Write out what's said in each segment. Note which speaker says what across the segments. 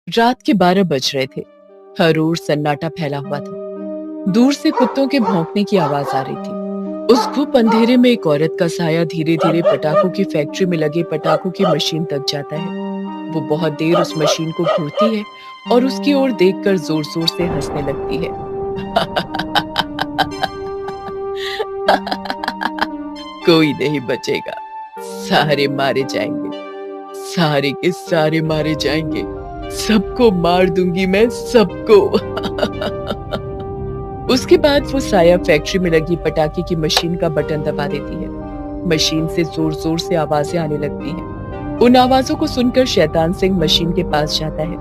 Speaker 1: रात के 12 बज रहे थे। हर ओर सन्नाटा फैला हुआ था। दूर से कुत्तों के भौंकने की आवाज आ रही थी। उस घुप अंधेरे में एक औरत का साया धीरे धीरे पटाखों की फैक्ट्री में लगे पटाखों की मशीन तक जाता है। वो बहुत देर उस मशीन को घूरती है और उसकी ओर देखकर जोर जोर से हंसने लगती है। कोई नहीं बचेगा, सारे मारे जाएंगे, सारे के सारे मारे जाएंगे, सबको मार दूंगी मैं, सबको। उसके बाद वो साया फैक्ट्री में लगी पटाखे की मशीन का बटन दबा देती है। मशीन से जोर जोर से आवाजें आने लगती हैं। उन आवाजों को सुनकर शैतान सिंह मशीन के पास जाता है।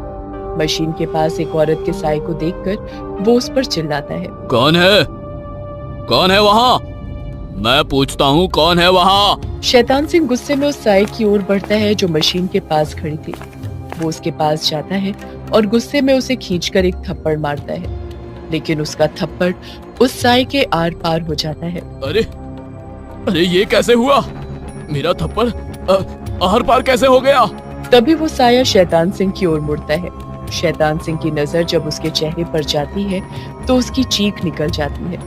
Speaker 1: मशीन के पास एक औरत के साए को देखकर वो उस पर चिल्लाता है,
Speaker 2: कौन है? कौन है वहाँ? मैं पूछता हूँ, कौन है वहाँ?
Speaker 1: शैतान सिंह गुस्से में उस साए की ओर बढ़ता है जो मशीन के पास खड़ी थी। वो उसके पास जाता है और गुस्से में उसे खींचकर एक थप्पड़ मारता है, लेकिन उसका थप्पड़ उस साए के आर पार हो जाता है।
Speaker 2: अरे अरे ये कैसे हुआ? मेरा थप्पड़ आर पार कैसे हो गया?
Speaker 1: तभी वो साया शैतान सिंह की ओर मुड़ता है। शैतान सिंह की नजर जब उसके चेहरे पर जाती है तो उसकी चीख निकल जाती है।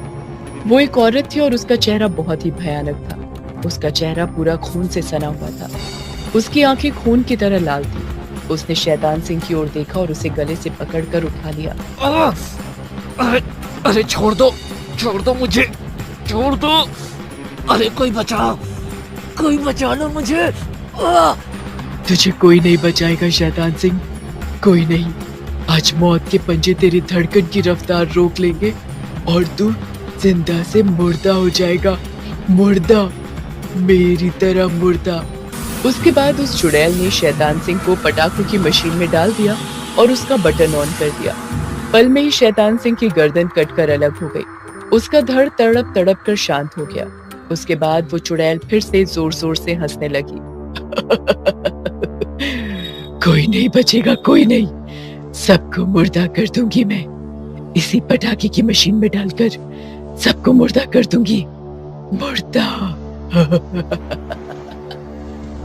Speaker 1: वो एक औरत थी और उसका चेहरा बहुत ही भयानक था। उसका चेहरा पूरा खून से सना हुआ था। उसकी आंखें खून की तरह लाल थी। उसने शैतान सिंह की ओर देखा और उसे गले से पकड़कर उठा लिया।
Speaker 2: अरे छोड़ दो मुझे, छोड़ दो। अरे कोई बचा लो मुझे।
Speaker 1: तुझे कोई नहीं बचाएगा शैतान सिंह, कोई नहीं। आज मौत के पंजे तेरी धड़कन की रफ्तार रोक लेंगे और तू जिंदा से मुर्दा हो जाएगा, मुर्दा, मेरी तरह मुर्दा। उसके बाद उस चुड़ैल ने शैतान सिंह को पटाखों की मशीन में डाल दिया और उसका बटन ऑन कर दिया। पल में ही शैतान सिंह की गर्दन कटकर अलग हो गई। उसका धड़ तड़प तड़प कर शांत हो गया। उसके बाद वो चुड़ैल फिर से जोर जोर से हंसने लगी। कोई नहीं बचेगा, कोई नहीं, सबको मुर्दा कर दूंगी मैं। इसी पटाखे की मशीन में डालकर सबको मुर्दा कर दूंगी, मुर्दा।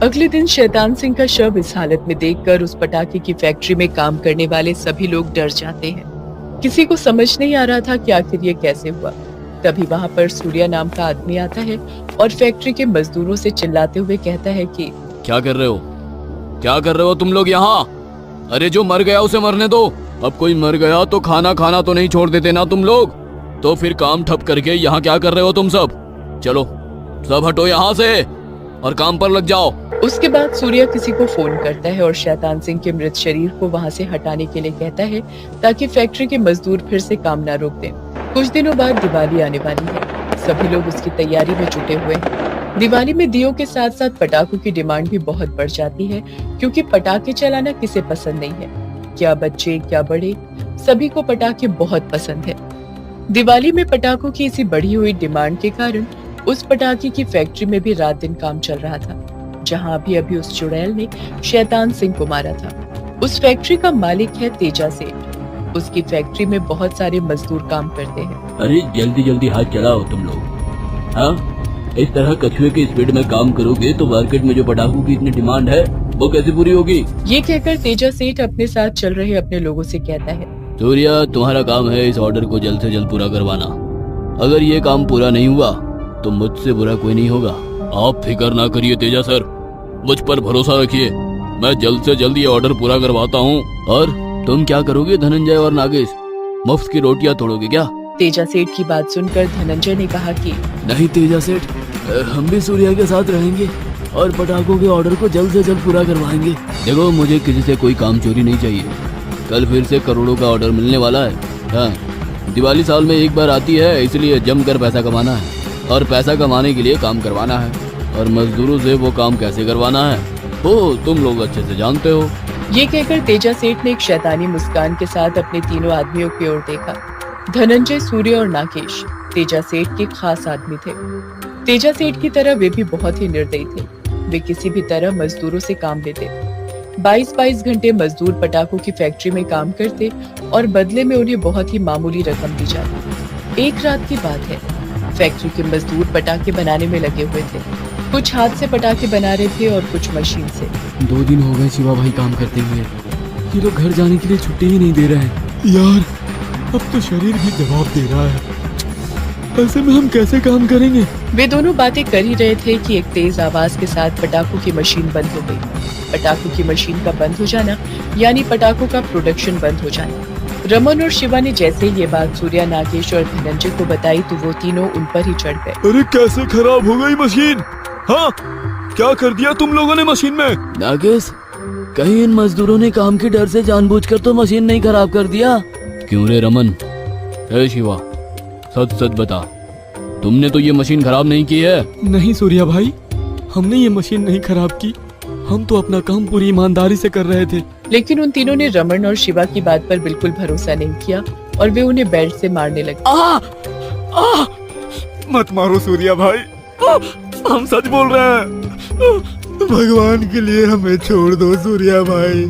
Speaker 1: अगले दिन शैतान सिंह का शव इस हालत में देखकर उस पटाखे की फैक्ट्री में काम करने वाले सभी लोग डर जाते हैं। किसी को समझ नहीं आ रहा था कि आखिर ये कैसे हुआ। तभी वहां पर सूर्या नाम का आदमी आता है और फैक्ट्री के मजदूरों से चिल्लाते हुए कहता है कि
Speaker 2: क्या कर रहे हो तुम लोग यहाँ? अरे जो मर गया उसे मरने दो। अब कोई मर गया तो खाना तो नहीं छोड़ देते ना तुम लोग? तो फिर काम ठप करके यहाँ क्या कर रहे हो तुम सब? चलो सब हटो यहाँ से और काम पर लग जाओ।
Speaker 1: उसके बाद सूर्या किसी को फोन करता है और शैतान सिंह के मृत शरीर को वहां से हटाने के लिए कहता है ताकि फैक्ट्री के मजदूर फिर से काम न रोक दें। कुछ दिनों बाद दिवाली आने वाली है। सभी लोग उसकी तैयारी में जुटे हुए हैं। दिवाली में दियों के साथ साथ पटाखों की डिमांड भी बहुत बढ़ जाती है, क्योंकि पटाखे चलाना किसे पसंद नहीं है। क्या बच्चे क्या बड़े, सभी को पटाखे बहुत पसंद है। दिवाली में पटाखों की इसी बढ़ी हुई डिमांड के कारण उस पटाखे की फैक्ट्री में भी रात दिन काम चल रहा था, जहां अभी उस चुड़ैल ने शैतान सिंह को मारा था। उस फैक्ट्री का मालिक है तेजा सेठ। उसकी फैक्ट्री में बहुत सारे मजदूर काम करते हैं।
Speaker 2: अरे जल्दी हाथ चलाओ तुम लोग। हाँ, इस तरह कछुए की स्पीड में काम करोगे तो मार्केट में जो पटाखों की इतनी डिमांड है वो कैसे पूरी होगी?
Speaker 1: ये कहकर तेजा सेठ अपने साथ चल रहे अपने लोगों से कहता है,
Speaker 2: सूर्या, तुम्हारा काम है इस ऑर्डर को जल्द से जल्द पूरा करवाना। अगर ये काम पूरा नहीं हुआ तो मुझसे बुरा कोई नहीं होगा। आप फिक्र ना करिए तेजा सर, मुझ पर भरोसा रखिए, मैं जल्द से जल्द ये ऑर्डर पूरा करवाता हूँ। और तुम क्या करोगे धनंजय और नागेश? मुफ्त की रोटियां तोड़ोगे क्या?
Speaker 1: तेजा सेठ की बात सुनकर धनंजय ने कहा कि
Speaker 2: नहीं तेजा सेठ, हम भी सूर्या के साथ रहेंगे और पटाखों के ऑर्डर को जल्द से जल्द पूरा करवाएंगे। देखो, मुझे किसी से कोई काम चोरी नहीं चाहिए। कल फिर से करोड़ों का ऑर्डर मिलने वाला है। हाँ, दिवाली साल में एक बार आती है, इसलिए जमकर पैसा कमाना है और पैसा कमाने के लिए काम करवाना है। और मजदूरों से वो काम कैसे करवाना है वो तुम लोग अच्छे से जानते हो।
Speaker 1: ये कहकर तेजा सेठ ने एक शैतानी मुस्कान के साथ अपने तीनों आदमियों की ओर देखा। धनंजय, सूर्य और नागेश तेजा सेठ के खास आदमी थे। तेजा सेठ की तरह वे भी बहुत ही निर्दयी थे। वे किसी भी तरह मजदूरों से काम लेते। 22-22 घंटे मजदूर पटाखों की फैक्ट्री में काम करते और बदले में उन्हें बहुत ही मामूली रकम दी जाती। एक रात की बात है, फैक्ट्री के मजदूर पटाखे बनाने में लगे हुए थे। कुछ हाथ से पटाखे बना रहे थे और कुछ मशीन से।
Speaker 2: 2 दिन हो गए शिवा भाई काम करते हुए। ये लोग घर जाने के लिए छुट्टी ही नहीं दे रहे हैं। यार अब तो शरीर भी जवाब दे रहा है, ऐसे में हम कैसे काम करेंगे?
Speaker 1: वे दोनों बातें कर ही रहे थे कि एक तेज आवाज के साथ पटाखों की मशीन बंद हो गई। पटाखों की मशीन का बंद हो जाना यानी पटाखों का प्रोडक्शन बंद हो जाना। रमन और शिवा ने जैसे ये बात सूर्या, नागेश और धनंजय को बताई तो वो तीनों उन पर ही चढ़ गए।
Speaker 3: अरे कैसे खराब हो गई मशीन? हाँ, क्या कर दिया तुम लोगों ने मशीन में?
Speaker 2: नागेश, कहीं इन मजदूरों ने काम के डर से जानबूझकर तो मशीन नहीं खराब कर दिया? क्यों रे रमन? ए शिवा, सच सच बता, तुमने तो ये मशीन खराब नहीं की है?
Speaker 3: नहीं सूर्या भाई, हमने ये मशीन नहीं खराब की, हम तो अपना काम पूरी ईमानदारी से कर रहे थे।
Speaker 1: लेकिन उन तीनों ने रमन और शिवा की बात पर बिल्कुल भरोसा नहीं किया और वे उन्हें बेल्ट से मारने लगे।
Speaker 3: मत मारो सूर्या भाई, हम सच बोल रहे हैं, भगवान के लिए हमें छोड़ दो सूर्या भाई।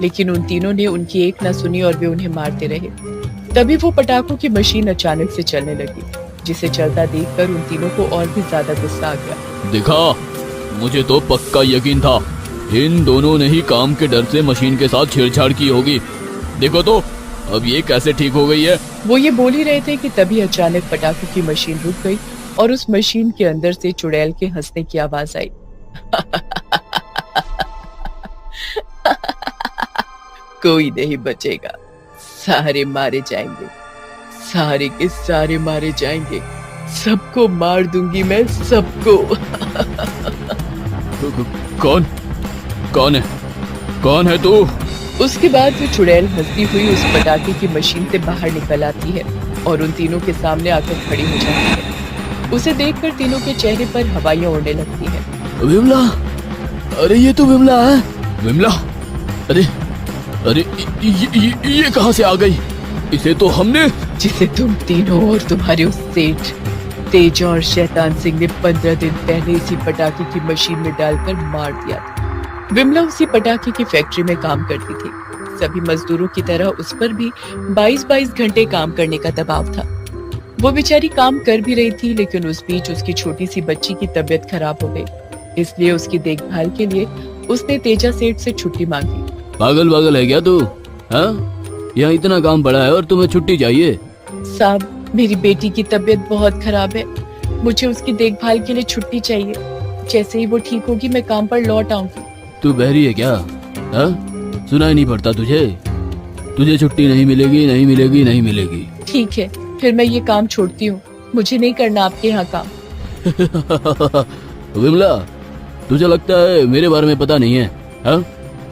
Speaker 1: लेकिन उन तीनों ने उनकी एक ना सुनी और वे उन्हें मारते रहे। तभी वो पटाखों की मशीन अचानक से चलने लगी, जिसे चलता देखकर उन तीनों को और भी ज्यादा गुस्सा आ गया।
Speaker 2: देखा, मुझे तो पक्का यकीन था इन दोनों ने ही काम के डर से मशीन के साथ छेड़छाड़ की होगी। देखो तो अब ये कैसे ठीक हो गई है।
Speaker 1: वो ये बोल ही रहे थे कि तभी अचानक पटाखों की मशीन रुक गई और उस मशीन के अंदर से चुड़ैल के हंसने की आवाज आई। कोई नहीं बचेगा, सारे मारे जाएंगे, सारे के सारे मारे जाएंगे, सबको मार दूंगी मैं, सबको।
Speaker 2: कौन कौन है? कौन है तू?
Speaker 1: उसके बाद वो चुड़ैल हंसती हुई उस पटाखे की मशीन से बाहर निकल आती है और उन तीनों के सामने आकर खड़ी हो जाती है। उसे देखकर तीनों के चेहरे पर हवाइयां उड़ने लगती हैं।
Speaker 2: विमला, अरे ये तो विमला है। विमला, अरे अरे ये कहाँ से आ गई? इसे तो हमने,
Speaker 1: जिसे तुम तीनों और तुम्हारे उस सेठ तेजा और शैतान सिंह ने 15 दिन पहले इसी पटाखे की मशीन में डालकर मार दिया था। विमला उसी पटाखे की फैक्ट्री में काम करती थी। सभी मजदूरों की तरह उस पर भी 22-22 घंटे काम करने का दबाव था। वो बेचारी काम कर भी रही थी, लेकिन उस बीच उसकी छोटी सी बच्ची की तबीयत खराब हो गई, इसलिए उसकी देखभाल के लिए उसने तेजा सेठ से छुट्टी मांगी।
Speaker 2: पागल है क्या तू? हाँ, यहाँ इतना काम पड़ा है और तुम्हें छुट्टी चाहिए?
Speaker 1: साहब, मेरी बेटी की तबीयत बहुत खराब है, मुझे उसकी देखभाल के लिए छुट्टी चाहिए। जैसे ही वो ठीक होगी मैं काम पर लौट आऊंगी।
Speaker 2: तू बहरी है क्या? हाँ, सुनाई नहीं पड़ता तुझे? तुझे छुट्टी नहीं मिलेगी, नहीं मिलेगी, नहीं मिलेगी।
Speaker 1: ठीक है, फिर मैं ये काम छोड़ती हूँ, मुझे नहीं करना आपके यहाँ काम।
Speaker 2: विमला, तुझे लगता है मेरे बारे में पता नहीं है? हाँ,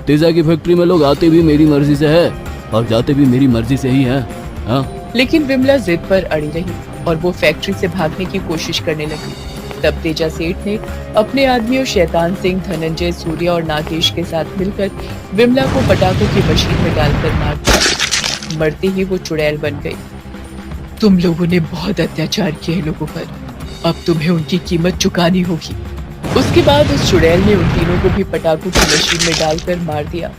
Speaker 2: तेजा की फैक्ट्री में लोग आते भी मेरी मर्जी से है और जाते भी मेरी मर्जी से ही है। हाँ,
Speaker 1: लेकिन विमला जिद पर अड़ी रही और वो फैक्ट्री से भागने की कोशिश करने लगी। तब तेजा सेठ ने अपने आदमियों शैतान सिंह, धनंजय, सूर्या और नागेश के साथ मिलकर विमला को पटाखों की मशीन में डालकर मार दिया। मरते ही वो चुड़ैल बन गई। तुम लोगों ने बहुत अत्याचार किए लोगों पर, अब तुम्हें उनकी कीमत चुकानी होगी। उसके बाद उस चुड़ैल ने उन तीनों को भी पटाखों की मशीन में डालकर मार दिया।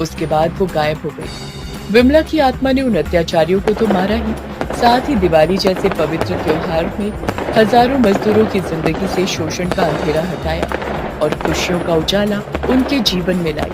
Speaker 1: उसके बाद वो गायब हो गई। विमला की आत्मा ने उन अत्याचारियों को तो मारा ही, साथ ही दिवाली जैसे पवित्र त्योहार में हजारों मजदूरों की जिंदगी से शोषण का अंधेरा हटाया और खुशियों का उजाला उनके जीवन में लाई।